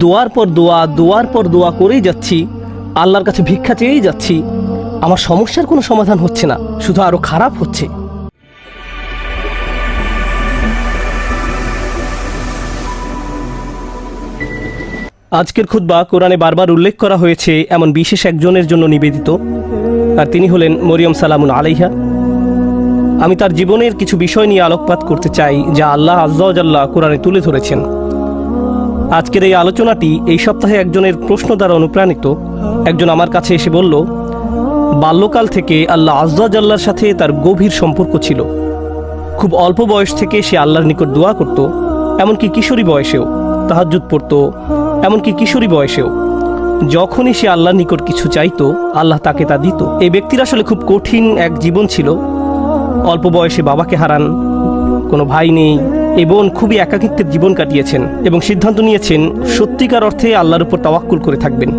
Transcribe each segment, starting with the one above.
দোয়ার পর দোয়া করেই যাচ্ছি, আল্লাহর কাছে ভিক্ষা চেয়েই যাচ্ছি। আমার সমস্যার কোনো সমাধান হচ্ছে না, শুধু আরো খারাপ হচ্ছে। আজকের খুতবা কোরআনে বারবার উল্লেখ করা হয়েছে এমন বিশেষ একজনের জন্য নিবেদিত, আর তিনি হলেন মরিয়ম সালামুন আলাইহা। আমি তার জীবনের কিছু বিষয় নিয়ে আলোকপাত করতে চাই, যা আল্লাহ আজ্জা ওয়া জাল্লা কোরআনে তুলে ধরেছেন। আজকের এই আলোচনাটি এই সপ্তাহে একজনের প্রশ্ন দ্বারা অনুপ্রাণিত। একজন আমার কাছে এসে বলল, বাল্যকাল থেকে আল্লাহ আজ্জা ওয়া জাল্লার সাথে তার গভীর সম্পর্ক ছিল। খুব অল্প বয়স থেকে সে আল্লাহর নিকট দোয়া করত, এমনকি কিশোরী বয়সেও তাহাজ্জুদ পড়ত, এমনকি কিশোরী বয়সেও যখনই সে আল্লাহর নিকট কিছু চাইতো, আল্লাহ তাকে তা দিত। এই ব্যক্তির আসলে খুব কঠিন এক জীবন ছিল। অল্প বয়সে বাবাকে হারান, কোনো ভাই নেই, এবং খুবই একাকিত্বের জীবন কাটিয়েছেন এবং সিদ্ধান্ত নিয়েছেন সত্যিকার অর্থে আল্লাহর উপর তাওয়াক্কুল করে থাকবেন।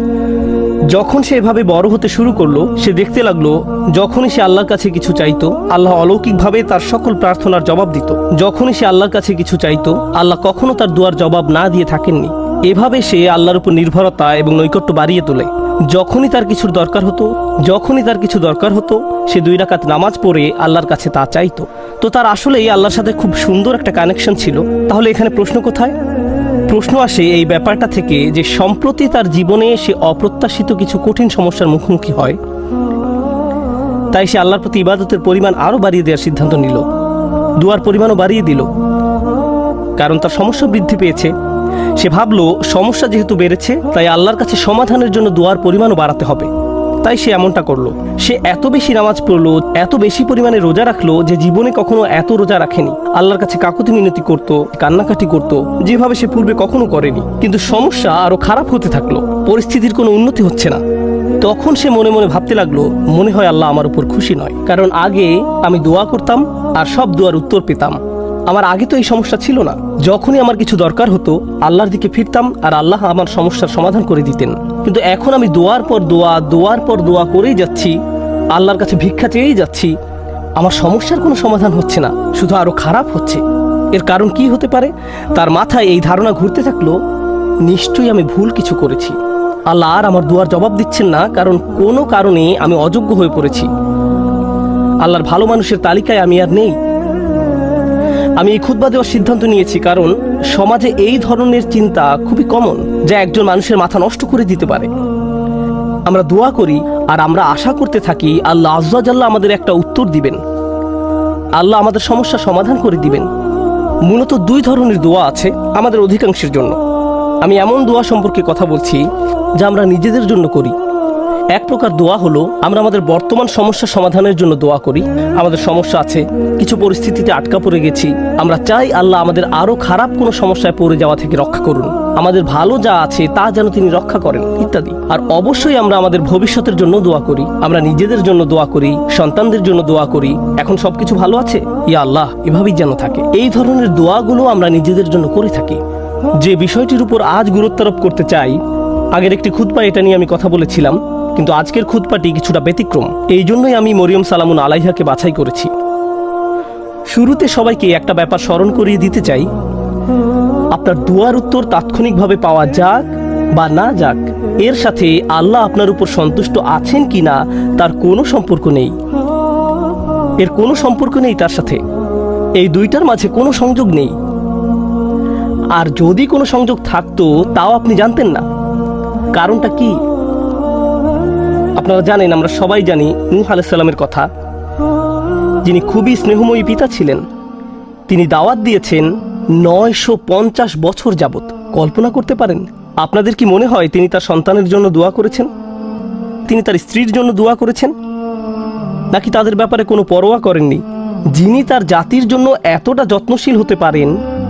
যখন সে এভাবে বড় হতে শুরু করলো, সে দেখতে লাগলো যখনই সে আল্লাহর কাছে কিছু চাইতো, আল্লাহ অলৌকিকভাবে তার সকল প্রার্থনার জবাব দিত। যখনই সে আল্লাহর কাছে কিছু চাইতো, আল্লাহ কখনো তার দুয়ার জবাব না দিয়ে থাকেননি। এভাবে সে আল্লাহর উপর নির্ভরতা এবং নৈকট্য বাড়িয়ে তোলে। যখনই তার কিছু দরকার হতো সে 2 রাকাত নামাজ পড়ে আল্লাহর কাছে তা চাইতো। তো তার আসলেই আল্লাহর সাথে খুব সুন্দর একটা কানেকশন ছিল। তাহলে এখানে প্রশ্ন কোথায়? প্রশ্ন আসে এই ব্যাপারটা থেকে যে সম্প্রতি তার জীবনে সে অপ্রত্যাশিত কিছু কঠিন সমস্যার মুখোমুখি হয়। তাই সে আল্লাহর প্রতি ইবাদতের পরিমাণ আরও বাড়িয়ে দেওয়ার সিদ্ধান্ত নিল, দুয়ার পরিমাণও বাড়িয়ে দিল, কারণ তার সমস্যা বৃদ্ধি পেয়েছে। সে ভাবলো সমস্যা যেহেতু বেড়েছে, তাই আল্লাহর কাছে সমাধানের জন্য দোয়ার পরিমাণও বাড়াতে হবে। তাই সে এমনটা করলো। সে এত বেশি নামাজ পড়লো, এত বেশি পরিমাণে রোজা রাখলো যে জীবনে কখনো এত রোজা রাখেনি। আল্লাহর কাছে কাকুতি মিনতি করত, কান্নাকাটি করত, যেভাবে সে পূর্বে কখনো করেনি। কিন্তু সমস্যা আরো খারাপ হতে থাকলো, পরিস্থিতির কোনো উন্নতি হচ্ছে না। তখন সে মনে মনে ভাবতে লাগলো, মনে হয় আল্লাহ আমার উপর খুশি নয়, কারণ আগে আমি দোয়া করতাম আর সব দোয়ার উত্তর পেতাম। আমার আগে তো এই সমস্যা ছিল না। যখনই আমার কিছু দরকার হতো, আল্লাহর দিকে ফিরতাম আর আল্লাহ আমার সমস্যার সমাধান করে দিতেন। কিন্তু এখন আমি দোয়ার পর দোয়া করেই যাচ্ছি, আল্লাহর কাছে ভিক্ষা চেয়েই যাচ্ছি। আমার সমস্যার কোনো সমাধান হচ্ছে না, শুধু আরো খারাপ হচ্ছে। এর কারণ কি হতে পারে? তার মাথায় এই ধারণা ঘুরতে থাকলো, নিশ্চয়ই আমি ভুল কিছু করেছি। আল্লাহ আর আমার দোয়ার জবাব দিচ্ছেন না, কারণ কোনো কারণে আমি অযোগ্য হয়ে পড়েছি। আল্লাহর ভালো মানুষের তালিকায় আমি আর নেই। আমি এই খুতবা দেওয়ার সিদ্ধান্ত নিয়েছি কারণ সমাজে এই ধরনের চিন্তা খুবই কমন, যা একজন মানুষের মাথা নষ্ট করে দিতে পারে। আমরা দোয়া করি আর আমরা আশা করতে থাকি আল্লাহ আজ্জা ওয়া জাল্লা আমাদের একটা উত্তর দিবেন, আল্লাহ আমাদের সমস্যা সমাধান করে দিবেন। মূলত 2 ধরনের দোয়া আছে আমাদের অধিকাংশের জন্য। আমি এমন দোয়া সম্পর্কে কথা বলছি যা আমরা নিজেদের জন্য করি। এক প্রকার দোয়া হলো আমরা আমাদের বর্তমান সমস্যা সমাধানের জন্য দোয়া করি। আমাদের সমস্যা আছে, কিছু পরিস্থিতিতে আটকা পড়ে গেছি, আমরা চাই আল্লাহ আমাদের আরো খারাপ কোনো সমস্যায় পড়ে যাওয়া থেকে রক্ষা করুন, আমাদের ভালো যা আছে তা যেন তিনি রক্ষা করেন, ইত্যাদি। আর অবশ্যই আমরা আমাদের ভবিষ্যতের জন্য দোয়া করি, আমরা নিজেদের জন্য দোয়া করি, সন্তানদের জন্য দোয়া করি, এখন সবকিছু ভালো আছে, ইয়া আল্লাহ এভাবেই যেন থাকে। এই ধরনের দোয়াগুলো আমরা নিজেদের জন্য করে থাকি। যে বিষয়টির উপর আজ গুরুত্ব আরোপ করতে চাই, আগের একটি খুতবা এটা নিয়ে আমি কথা বলেছিলাম, কিন্তু আজকের খুতবাটি কিছুটা ব্যতিক্রম। এই জন্যই আমি মরিয়ম সালামুন আলাইহাকে বাছাই করেছি। শুরুতে সবাইকে একটা ব্যাপার স্মরণ করিয়ে দিতে চাই, আপনার দুয়ার উত্তর তাৎক্ষণিকভাবে পাওয়া যাক বা না যাক, এর সাথে আল্লাহ আপনার উপর সন্তুষ্ট আছেন কিনা তার কোনো সম্পর্ক নেই। এর কোনো সম্পর্ক নেই তার সাথে। এই দুইটার মাঝে কোনো সংযোগ নেই। আর যদি কোনো সংযোগ থাকতো তাও আপনি জানতেন না। কারণটা কি? আপনারা জানেন, আমরা সবাই জানি নূহ আলাইহিস সালামের কথা, যিনি খুবই স্নেহময়ী পিতা ছিলেন। তিনি দাওয়াত দিয়েছেন 950 বছর যাবত। কল্পনা করতে পারেন? আপনাদের কি মনে হয় তিনি তার সন্তানের জন্য দোয়া করেছেন? তিনি তার স্ত্রীর জন্য দোয়া করেছেন? নাকি তাদের ব্যাপারে কোনো পরোয়া করেননি? যিনি তার জাতির জন্য এতটা যত্নশীল হতে পারেন,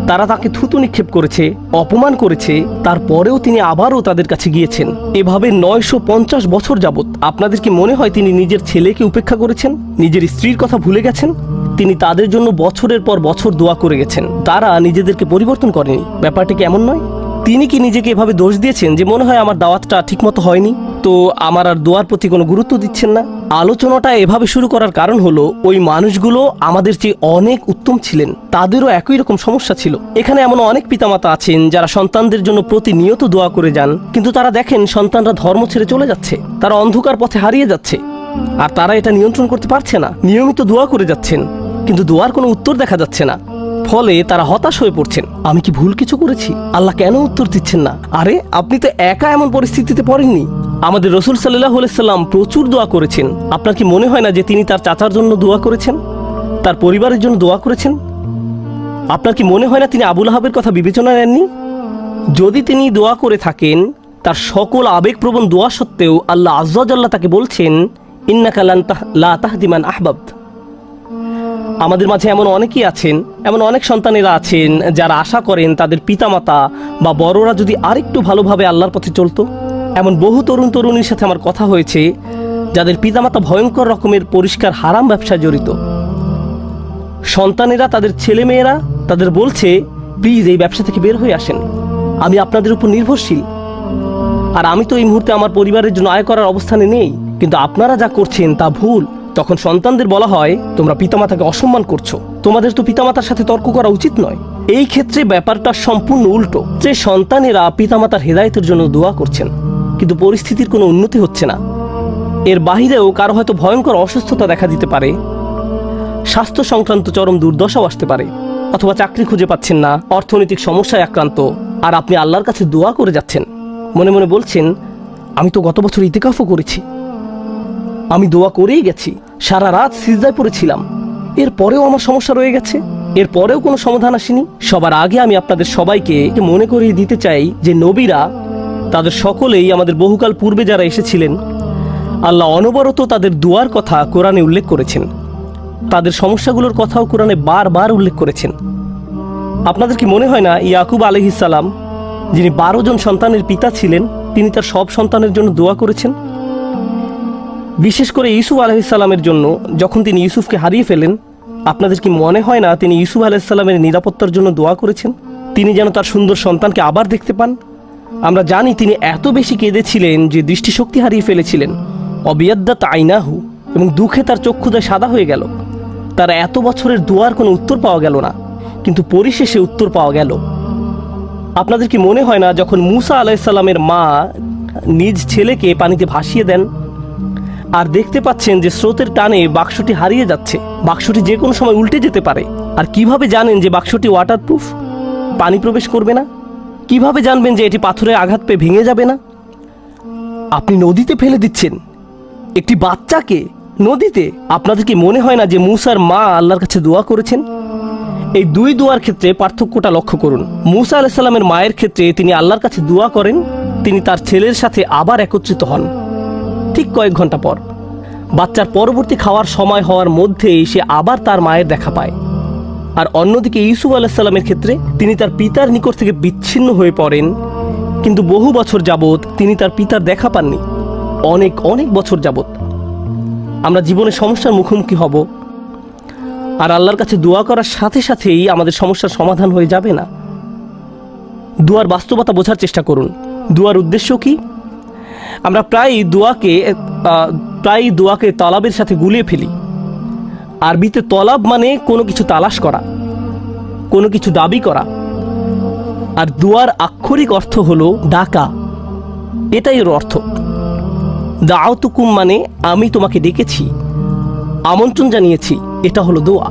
তারা তাকে থুতু নিক্ষেপ করেছে, অপমান করেছে, তারপরেও তিনি আবারও তাদের কাছে গিয়েছেন। এভাবে 950 বছর যাবত। আপনাদের কি মনে হয় তিনি নিজের ছেলেকে উপেক্ষা করেছেন, নিজের স্ত্রীর কথা ভুলে গেছেন? তিনি তাদের জন্য বছরের পর বছর দোয়া করে গেছেন, তারা নিজেদেরকে পরিবর্তন করেনি। ব্যাপারটি কি এমন নয়? তিনি কি নিজেকে এভাবে দোষ দিয়েছেন যে মনে হয় আমার দাওয়াতটা ঠিকমতো হয়নি? তো আমার আর দোয়ার প্রতি কোনো গুরুত্ব দিচ্ছেন না। আলোচনাটা এভাবে শুরু করার কারণ হলো ওই মানুষগুলো আমাদের চেয়ে অনেক উত্তম ছিলেন, তাদেরও একই রকম সমস্যা ছিল। এখানে এমন অনেক পিতামাতা আছেন যারা সন্তানদের জন্য প্রতিনিয়ত দোয়া করে যান, কিন্তু তারা দেখেন সন্তানরা ধর্ম ছেড়ে চলে যাচ্ছে, তারা অন্ধকার পথে হারিয়ে যাচ্ছে, আর তারা এটা নিয়ন্ত্রণ করতে পারছে না। নিয়মিত দোয়া করে যাচ্ছেন কিন্তু দোয়ার কোনো উত্তর দেখা যাচ্ছে না, ফলে তারা হতাশ হয়ে পড়ছেন। আমি কি ভুল কিছু করেছি? আল্লাহ কেন উত্তর দিচ্ছেন না? আরে আপনি তো একা এমন পরিস্থিতিতে পড়েননি। আমাদের রসুল সাল্লাল্লাহু আলাইহি সাল্লাম প্রচুর দোয়া করেছেন। আপনার কি মনে হয় না যে তিনি তার চাচার জন্য দোয়া করেছেন, তার পরিবারের জন্য দোয়া করেছেন? আপনার কি মনে হয় না তিনি আবু লাহাবের কথা বিবেচনা নেননি? যদি তিনি দোয়া করে থাকেন, তার সকল আবেগপ্রবণ দোয়া সত্ত্বেও আল্লাহ আযজা ওয়া জাল্লা তাকে বলছেন, ইন্নাকা লা তাহদি মান আহবাবতা। আমাদের মাঝে এমন অনেকেই আছেন, এমন অনেক সন্তানেরা আছেন যারা আশা করেন তাদের পিতামাতা বা বড়রা যদি আরেকটু ভালোভাবে আল্লাহর পথে চলতো। এমন বহু তরুণ তরুণীর সাথে আমার কথা হয়েছে যাদের পিতামাতা ভয়ঙ্কর রকমের পরিষ্কার হারাম ব্যবসায় জড়িত। সন্তানেরা, তাদের ছেলেমেয়েরা তাদের বলছে, প্লিজ এই ব্যবসা থেকে বের হয়ে আসেন, আমি আপনাদের উপর নির্ভরশীল, আর আমি তো এই মুহূর্তে আমার পরিবারের জন্য আয় করার অবস্থানে নেই, কিন্তু আপনারা যা করছেন তা ভুল। তখন সন্তানদের বলা হয়, তোমরা পিতামাতাকে অসম্মান করছো, তোমাদের তো পিতামাতার সাথে তর্ক করা উচিত নয়। এই ক্ষেত্রে ব্যাপারটা সম্পূর্ণ উল্টো, যে সন্তানেরা পিতামাতার হেদায়েতের জন্য দোয়া করছেন কিন্তু পরিস্থিতির কোনো উন্নতি হচ্ছে না। এর বাহিরেও কারো হয়তো ভয়ঙ্কর অসুস্থতা দেখা দিতে পারে, স্বাস্থ্য সংক্রান্ত চরম দুর্দশাও আসতে পারে, অথবা চাকরি খুঁজে পাচ্ছেন না, অর্থনৈতিক সমস্যায় আক্রান্ত, আর আপনি আল্লাহর কাছে দোয়া করে যাচ্ছেন, মনে মনে বলছেন, আমি তো গত বছর ইতিকাফও করেছি, আমি দোয়া করেই গেছি, সারা রাত সিজদায় পড়েছিলাম, এরপরেও আমার সমস্যা রয়ে গেছে, এরপরেও কোনো সমাধান আসেনি। সবার আগে আমি আপনাদের সবাইকে মনে করিয়ে দিতে চাই যে নবীরা, তাদের সকলেই আমাদের বহুকাল পূর্বে যারা এসেছিলেন, আল্লাহ অনবরত তাদের দোয়ার কথা কোরআনে উল্লেখ করেছেন, তাদের সমস্যাগুলোর কথাও কোরআনে বারবার উল্লেখ করেছেন। আপনাদের কি মনে হয় না ইয়াকুব আলাইহিস সালাম, যিনি 12 জন সন্তানের পিতা ছিলেন, তিনি তার সব সন্তানের জন্য দোয়া করেছেন? বিশেষ করে ইউসুফ আলাইহিস সালামের জন্য, যখন তিনি ইউসুফকে হারিয়ে ফেলেন, আপনাদের কি মনে হয় না তিনি ইউসুফ আলাইহিস সালামের নিরাপত্তার জন্য দোয়া করেছেন, তিনি যেন তার সুন্দর সন্তানকে আবার দেখতে পান? আমরা জানি তিনি এত বেশি কেঁদেছিলেন যে দৃষ্টিশক্তি হারিয়ে ফেলেছিলেন, অবিয়াদ্দাত আইনাহু, এবং দুঃখে তার চক্ষুদয় সাদা হয়ে গেল। তার এত বছরের দোয়ার কোনো উত্তর পাওয়া গেল না, কিন্তু পরিশেষে উত্তর পাওয়া গেল। আপনাদের কি মনে হয় না যখন মুসা আলাইহিস সালামের মা নিজ ছেলেকে পানিতে ভাসিয়ে দেন, আর দেখতে পাচ্ছেন যে স্রোতের টানে বাক্সটি হারিয়ে যাচ্ছে, বাক্সটি যে কোনো সময় উল্টে যেতে পারে, আর কিভাবে জানেন যে বাক্সটি ওয়াটারপ্রুফ, পানি প্রবেশ করবে না? কিভাবে জানবেন যে এটি পাথরে আঘাত পেয়ে ভেঙে যাবে না? আপনি নদীতে ফেলে দিচ্ছেন একটি বাচ্চাকে, নদীতে। আপনাদের কি মনে হয় না যে মুসার মা আল্লাহর কাছে দোয়া করেছেন? এই দুই দোয়ার ক্ষেত্রে পার্থক্যটা লক্ষ্য করুন। মুসা আলাইহিস সালামের মায়ের ক্ষেত্রে তিনি আল্লাহর কাছে দোয়া করেন, তিনি তার ছেলের সাথে আবার একত্রিত হন ঠিক কয়েক ঘন্টা পর। বাচ্চার পরবর্তী খাওয়ার সময় হওয়ার মধ্যেই সে আবার তার মায়ের দেখা পায়। আর অন্যদিকে ইউসুফ আলাইহিস সালামের ক্ষেত্রে তিনি তার পিতার নিকট থেকে বিচ্ছিন্ন হয়ে পড়েন, কিন্তু বহু বছর যাবৎ তিনি তার পিতার দেখা পাননি, অনেক অনেক বছর যাবৎ। আমরা জীবনে সমস্যার মুখোমুখি হব, আর আল্লাহর কাছে দোয়া করার সাথে সাথেই আমাদের সমস্যার সমাধান হয়ে যাবে না। দোয়ার বাস্তবতা বোঝার চেষ্টা করুন। দোয়ার উদ্দেশ্য কি? আমরা প্রায় দোয়াকে তলাবের সাথে গুলিয়ে ফেলি। আরবিতে তলাব মানে কোনো কিছু তালাশ করা, কোনো কিছু দাবি করা, আর দোয়ার আক্ষরিক অর্থ হলো ডাকা, এটাই এর অর্থ। দাআতুকুম মানে আমি তোমাকে ডেকেছি, আমন্ত্রণ জানিয়েছি, এটা হলো দোয়া।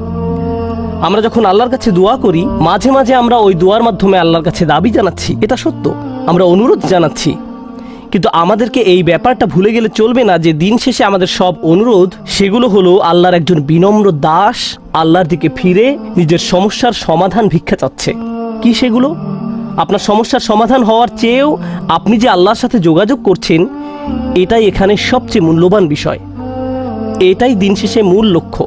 আমরা যখন আল্লাহর কাছে দোয়া করি, মাঝে মাঝে আমরা ওই দোয়ার মাধ্যমে আল্লাহর কাছে দাবি জানাচ্ছি, এটা সত্য, আমরা অনুরোধ জানাচ্ছি, কিন্তু আমাদেরকে এই ব্যাপারটা ভুলে গেলে চলবে না যে দিন শেষে আমাদের সব অনুরোধ, সেগুলো হলো আল্লাহর একজন বিনম্র দাস আল্লাহর দিকে ফিরে নিজের সমস্যার সমাধান ভিক্ষা চাচ্ছে। কি সেগুলো? আপনার সমস্যার সমাধান হওয়ার চেয়েও আপনি যে আল্লাহর সাথে যোগাযোগ করছেন, এটাই এখানে সবচেয়ে মূল্যবান বিষয়, এটাই দিন শেষে মূল লক্ষ্য।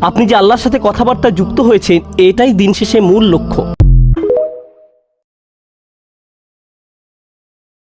আপনি যে আল্লাহর সাথে কথাবার্তা যুক্ত হয়েছেন, এটাই দিন শেষে মূল লক্ষ্য।